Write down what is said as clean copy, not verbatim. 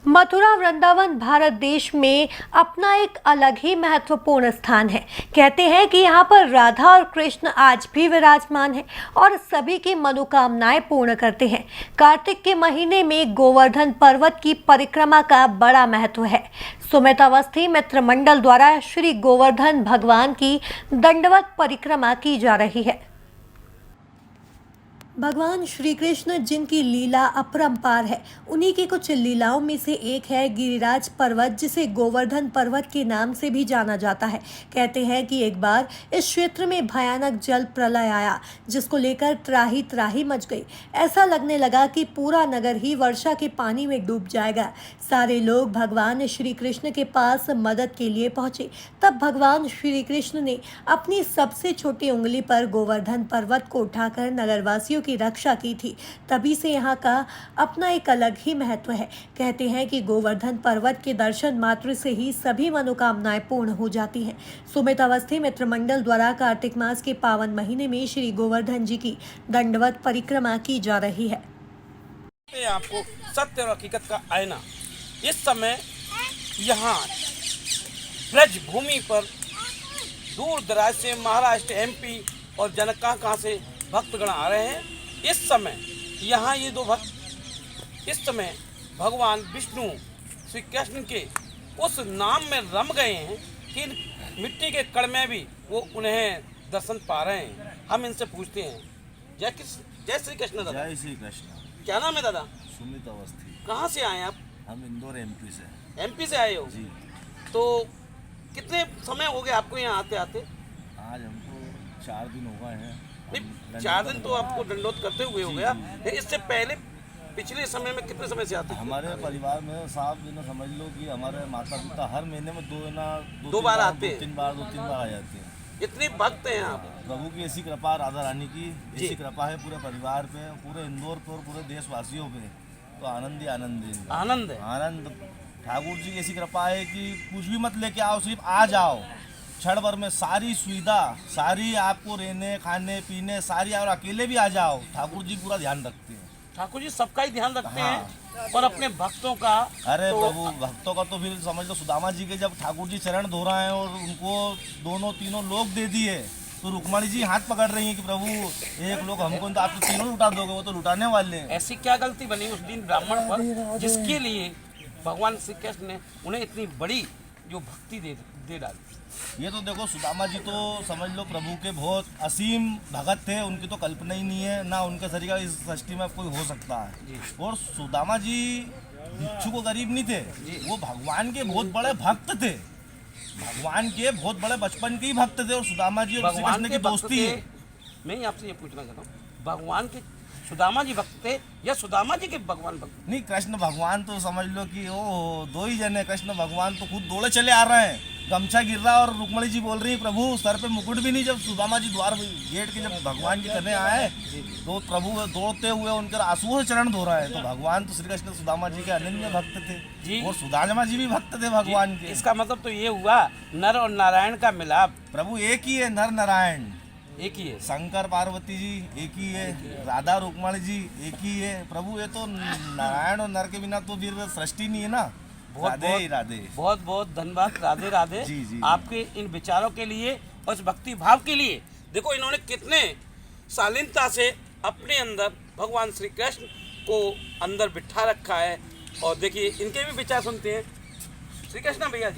मथुरा वृंदावन भारत देश में अपना एक अलग ही महत्वपूर्ण स्थान है। कहते हैं कि यहाँ पर राधा और कृष्ण आज भी विराजमान हैं और सभी की मनोकामनाएं पूर्ण करते हैं। कार्तिक के महीने में गोवर्धन पर्वत की परिक्रमा का बड़ा महत्व है। सुमित अवस्थी मित्र मंडल द्वारा श्री गोवर्धन भगवान की दंडवत परिक्रमा की जा रही है। भगवान श्री कृष्ण जिनकी लीला अपरंपार है, उन्हीं की कुछ लीलाओं में से एक है गिरिराज पर्वत, जिसे गोवर्धन पर्वत के नाम से भी जाना जाता है। कहते हैं कि एक बार इस क्षेत्र में भयानक जल प्रलय आया, जिसको लेकर त्राही त्राही मच गई। ऐसा लगने लगा कि पूरा नगर ही वर्षा के पानी में डूब जाएगा। सारे लोग भगवान श्री कृष्ण के पास मदद के लिए पहुंचे। तब भगवान श्री कृष्ण ने अपनी सबसे छोटी उंगली पर गोवर्धन पर्वत को उठाकर नगरवासियों की रक्षा की थी। तभी से यहाँ का अपना एक अलग ही महत्व है। कहते हैं कि गोवर्धन पर्वत के दर्शन मात्र से ही सभी मनोकामनाएं पूर्ण हो जाती हैं। सुमित अवस्थी मित्र मंडल द्वारा कार्तिक मास के पावन महीने में श्री गोवर्धन जी की दंडवत परिक्रमा की जा रही है। आपको सत्य और हकीकत का आईना। इस समय यहाँ ब्रज भूमि पर दूर दराज से महाराष्ट्र, एमपी और कहाँ से भक्तगण आ रहे हैं। इस समय यहाँ ये दो भक्त इस समय भगवान विष्णु श्री कृष्ण के उस नाम में रम गए हैं कि मिट्टी के कण में भी वो उन्हें दर्शन पा रहे हैं। हम इनसे पूछते हैं, जय श्री कृष्ण दादा। जय श्री कृष्ण। क्या नाम है दादा? सुमित अवस्थी। कहाँ से आए आप? हम इंदौर एमपी से। एमपी से आए हो जी। तो कितने समय हो गए आपको यहाँ आते आते? आज हमको 4 दिन हो गए हैं। नहीं, 4 दिन तो आपको दंडोत करते हुए हो गया। इससे पहले पिछले समय में कितने समय से आते? हमारे परिवार में साहब जी समझ लो कि हमारे माता पिता हर महीने में दो बार आते हैं। 2 तीन बार आ जाते हैं। इतने भक्त हैं आप? प्रभु की ऐसी कृपा, राधा रानी की ऐसी कृपा है पूरे परिवार पे, पूरे इंदौर पे और पूरे देशवासियों पे। तो आनंद ही आनंद है। आनंद है। आनंद। ठाकुर जी की ऐसी कृपा है कि कुछ भी मत लेके आओ, सिर्फ आ जाओ। क्षण भर में सारी सुविधा, सारी आपको रहने खाने पीने सारी, और अकेले भी आ जाओ, ठाकुर जी पूरा ध्यान रखते हैं। ठाकुर जी सबका ही ध्यान रखते हाँ। हैं और अपने भक्तों का। अरे तो प्रभु भक्तों का तो फिर समझ लो, सुदामा जी के जब ठाकुर जी चरण धो रहे हैं और उनको दोनों तीनों लोग दे दिए, तो रुक्मणी जी हाथ पकड़ रही हैं कि प्रभु एक लोग हमको, तो आप तो तीनों लुटा दोगे, वो तो लुटाने वाले हैं। ऐसी क्या गलती बनी उस दिन ब्राह्मण पर, जिसके लिए भगवान श्री कृष्ण ने उन्हें इतनी बड़ी जो भक्ति दे डाली? ये तो देखो, सुदामा जी तो समझ लो प्रभु के बहुत असीम भगत थे, उनकी तो कल्पना ही नहीं है, ना उनके शरीर इस सृष्टि में कोई हो सकता है। और सुदामा जी भिक्षु को गरीब नहीं थे, वो भगवान के बहुत बड़े भक्त थे। भगवान के बहुत बड़े बचपन के ही भक्त थे, और सुदामा जी और श्री कृष्ण की दोस्ती है। मैं आपसे ये पूछना चाहता हूँ, भगवान के सुदामा जी भक्त थे या सुदामा जी के भगवान भक्त? नहीं, कृष्ण भगवान तो समझ लो कि ओ 2 ही जने। कृष्ण भगवान तो खुद दौड़े चले आ रहे हैं, गमछा गिर रहा और रुक्मणी जी बोल रही है प्रभु सर पे मुकुट भी नहीं। जब सुदामा जी द्वार गेट के जब भगवान जी करने आए, तो प्रभु दौड़ते हुए उनके आंसुओं से चरण धो रहा है। तो भगवान तो श्री कृष्ण सुदामा जी के अनन्य भक्त थे, और सुदामा जी भी भक्त थे भगवान के। इसका मतलब तो ये हुआ नर और नारायण का मिलाप। प्रभु एक ही है, नर नारायण एक ही है। शंकर पार्वती जी एक ही है, राधा रुक्मणी जी एक ही है। प्रभु ये तो नारायण और नर के बिना तो फिर सृष्टि नहीं है ना। राधे राधे। बहुत बहुत धन्यवाद। राधे राधे। जी जी। आपके इन विचारों के लिए और इस भक्ति भाव के लिए। देखो इन्होंने कितने शालीनता से अपने अंदर भगवान श्री कृष्ण को अंदर बिठा रखा है। और देखिए इनके भी विचार सुनते हैं। श्री कृष्ण भैया जी।